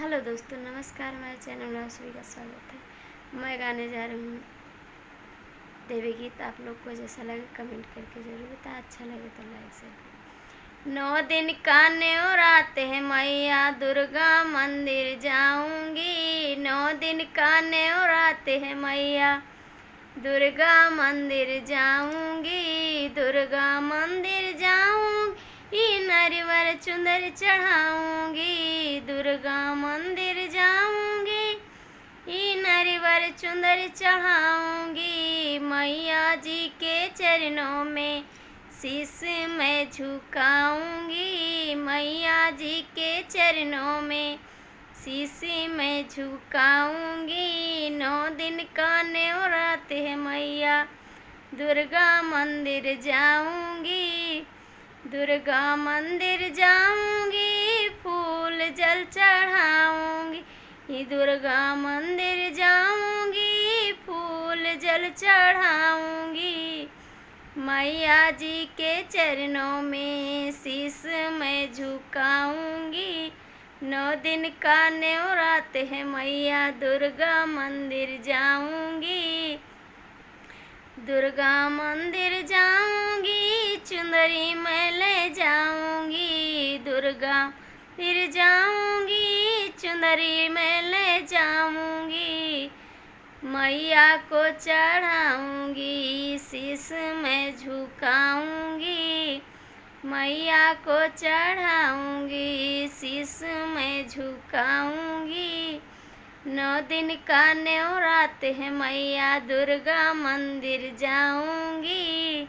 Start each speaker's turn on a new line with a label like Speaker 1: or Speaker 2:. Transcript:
Speaker 1: Hello दोस्तों, नमस्कार। हमारे चैनल में आप सभी का स्वागत है। मैं गाने जा रही हूँ देवी गीत। आप लोग को जैसा लगे कमेंट करके ज़रूर बताएं। अच्छा लगे तो लाइक शेयर। 9 दिन का न्योराते हैं मैया, दुर्गा मंदिर जाऊंगी। 9 दिन का न्योराते हैं मैया, दुर्गा मंदिर जाऊंगी। दुर्गा मंदिर जाऊंगी, नरिवर चुंदर चढ़ाऊंगी। दुर्गा मंदिर जाऊंगी, नरिवर चुंदर चढ़ाऊंगी। मैया जी के चरणों में शीश मैं झुकाऊंगी। मैया जी के चरणों में शीश मैं झुकाऊंगी। 9 दिन का न्योराते है मैया, दुर्गा मंदिर जाऊंगी। दुर्गा मंदिर जाऊंगी, फूल जल चढ़ाऊंगी। दुर्गा मंदिर जाऊंगी, फूल जल चढ़ाऊंगी। मैया जी के चरणों में शीश मैं झुकाऊंगी। 9 दिन का न्योराते है मैया, दुर्गा मंदिर जाऊंगी। दुर्गा मंदिर जाऊंगी, चुंदरी मैं ले जाऊंगी। दुर्गा मंदिर जाऊंगी, चुंदरी मैं ले जाऊंगी। मैया को चढ़ाऊंगी, शीश मैं झुकाऊंगी। मैया को चढ़ाऊंगी, शीश मैं झुकाऊंगी। 9 दिन का न्योराते है मैया, दुर्गा मंदिर जाऊंगी।